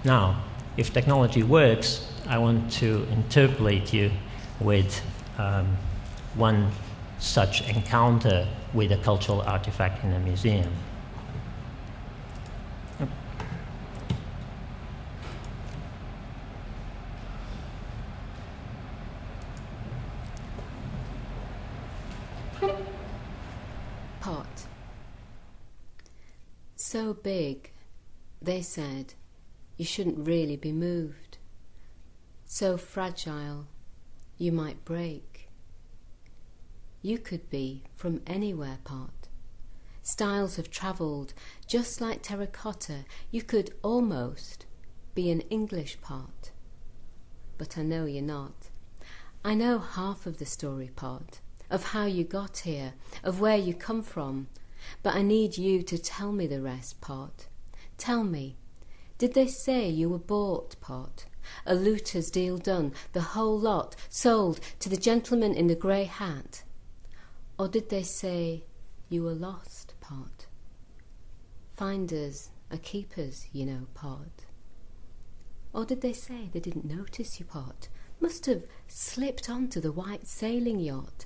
Now, if technology works, I want to interpolate you with one such encounter with a cultural artifact in a museum. Pot. So big, they said, you shouldn't really be moved. So fragile, you might break. You could be from anywhere, Pot. Styles have travelled, just like terracotta. You could almost be an English Pot. But I know you're not. I know half of the story, Pot, of how you got here, of where you come from. But I need you to tell me the rest, Pot. Tell me, did they say you were bought, Pot? A looter's deal done, the whole lot, sold to the gentleman in the grey hat? Or did they say you were lost, Pot? Finders are keepers, you know, Pot. Or did they say they didn't notice you, Pot? Must have slipped onto the white sailing yacht,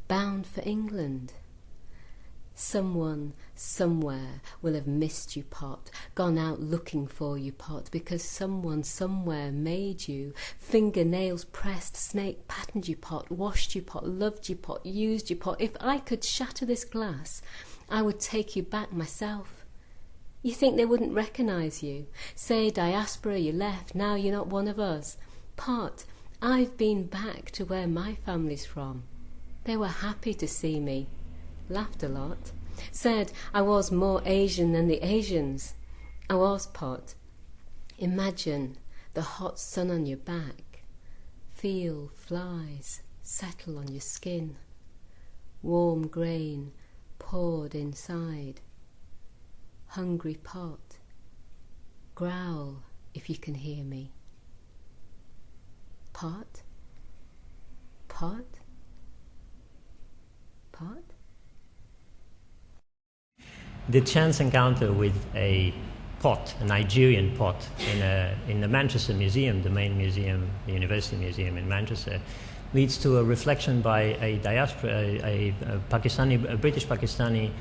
bound for England. Someone, somewhere, will have missed you, Pot, gone out looking for you, Pot, because someone, somewhere made you, fingernails pressed, snake patterned you, Pot, washed you, Pot, loved you, Pot, used you, Pot. If I could shatter this glass, I would take you back myself. You think they wouldn't recognise you? Say, diaspora, you left, now you're not one of us. Pot, I've been back to where my family's from. They were happy to see me. Laughed a lot, said I was more Asian than the Asians. I was, Pot. Imagine the hot sun on your back. Feel flies settle on your skin. Warm grain poured inside. Hungry Pot. Growl if you can hear me. Pot? Pot? Pot? The chance encounter with a pot, a Nigerian pot, in the Manchester Museum, the main museum, the University Museum in Manchester, leads to a reflection by a diaspora, a British Pakistani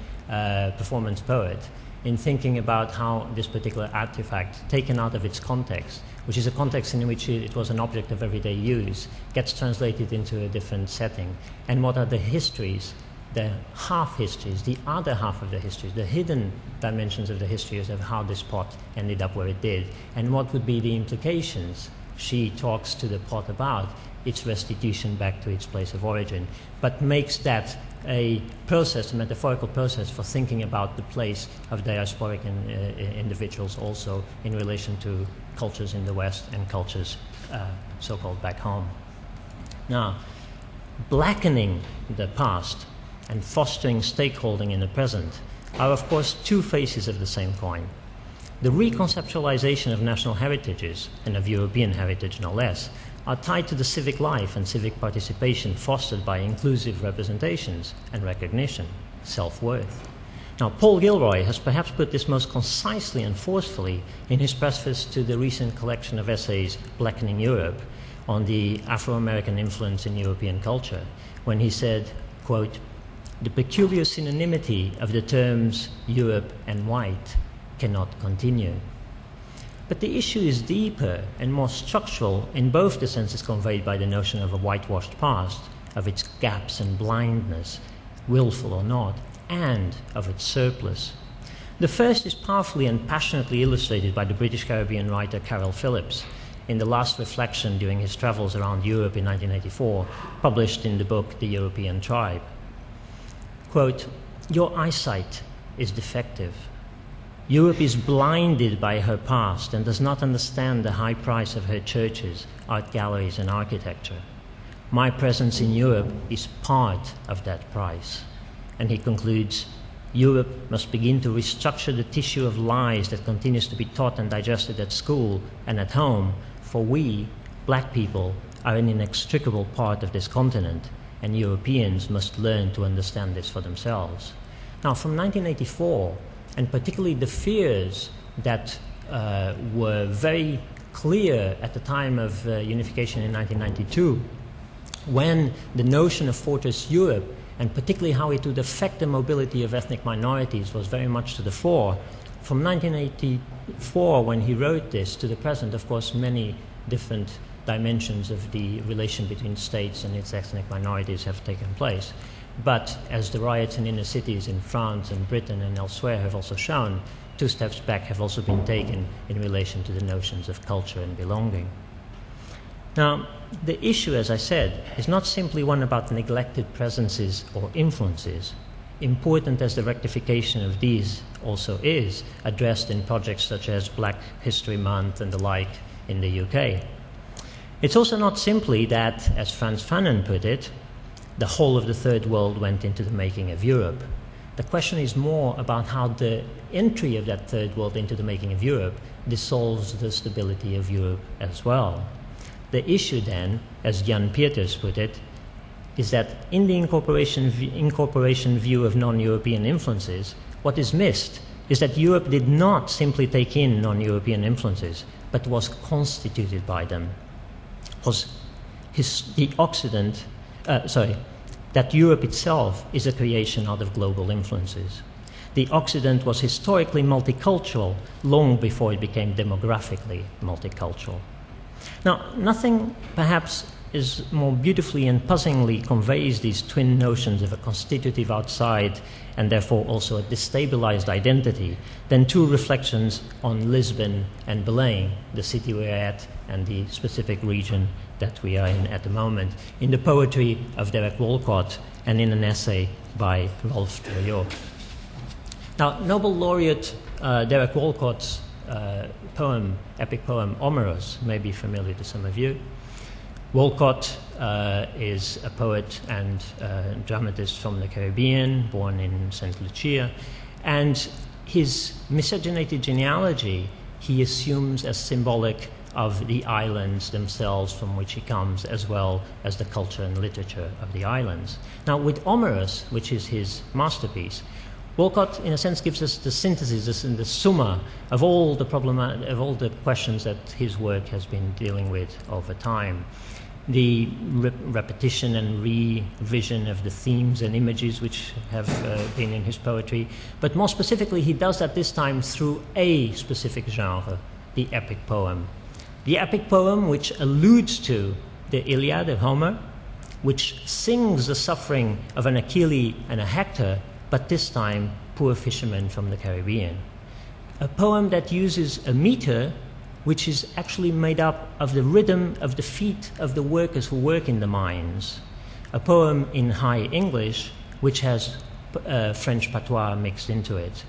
performance poet, in thinking about how this particular artifact, taken out of its context, which is a context in which it was an object of everyday use, gets translated into a different setting, and what are the histories, the half-histories, the other half of the histories, the hidden dimensions of the histories of how this pot ended up where it did, and what would be the implications. She talks to the pot about its restitution back to its place of origin, but makes that a process, a metaphorical process for thinking about the place of diasporic individuals also in relation to cultures in the West and cultures so-called back home. Now, blackening the past and fostering stakeholding in the present are, of course, two faces of the same coin. The reconceptualization of national heritages, and of European heritage no less, are tied to the civic life and civic participation fostered by inclusive representations and recognition, self-worth. Now, Paul Gilroy has perhaps put this most concisely and forcefully in his preface to the recent collection of essays, Blackening Europe, on the Afro-American influence in European culture, when he said, quote, "The peculiar synonymity of the terms Europe and white cannot continue." But the issue is deeper and more structural in both the senses conveyed by the notion of a whitewashed past, of its gaps and blindness, willful or not, and of its surplus. The first is powerfully and passionately illustrated by the British Caribbean writer Carol Phillips in the last reflection during his travels around Europe in 1984, published in the book The European Tribe. Quote, "Your eyesight is defective. Europe is blinded by her past and does not understand the high price of her churches, art galleries, and architecture. My presence in Europe is part of that price." And he concludes, "Europe must begin to restructure the tissue of lies that continues to be taught and digested at school and at home, for we, black people, are an inextricable part of this continent, and Europeans must learn to understand this for themselves." Now, from 1984, and particularly the fears that were very clear at the time of unification in 1992, when the notion of Fortress Europe, and particularly how it would affect the mobility of ethnic minorities, was very much to the fore. From 1984, when he wrote this, to the present, of course, many different dimensions of the relation between states and its ethnic minorities have taken place. But as the riots in inner cities in France and Britain and elsewhere have also shown, 2 steps back have also been taken in relation to the notions of culture and belonging. Now, the issue, as I said, is not simply one about neglected presences or influences, important as the rectification of these also is, addressed in projects such as Black History Month and the like in the UK. It's also not simply that, as Frantz Fanon put it, the whole of the Third World went into the making of Europe. The question is more about how the entry of that Third World into the making of Europe dissolves the stability of Europe as well. The issue then, as Jan Pieters put it, is that in the incorporation view of non-European influences, what is missed is that Europe did not simply take in non-European influences, but was constituted by them. That Europe itself is a creation out of global influences. The Occident was historically multicultural long before it became demographically multicultural. Now, nothing perhaps is more beautifully and puzzlingly conveys these twin notions of a constitutive outside and therefore also a destabilized identity than 2 reflections on Lisbon and Belém, the city we're at and the specific region that we are in at the moment, in the poetry of Derek Walcott and in an essay by Rolf Troyot. Now, Nobel laureate Derek Walcott's epic poem Omeros may be familiar to some of you. Walcott is a poet and dramatist from the Caribbean, born in St. Lucia, and his miscegenated genealogy he assumes as symbolic of the islands themselves from which he comes, as well as the culture and literature of the islands. Now, with Omeros, which is his masterpiece, Walcott, in a sense, gives us the synthesis and the summa of all the questions that his work has been dealing with over time. The repetition and revision of the themes and images which have been in his poetry, but more specifically, he does that this time through a specific genre, the epic poem. The epic poem which alludes to the Iliad of Homer, which sings the suffering of an Achilles and a Hector, but this time poor fishermen from the Caribbean. A poem that uses a meter which is actually made up of the rhythm of the feet of the workers who work in the mines. A poem in High English which has French patois mixed into it.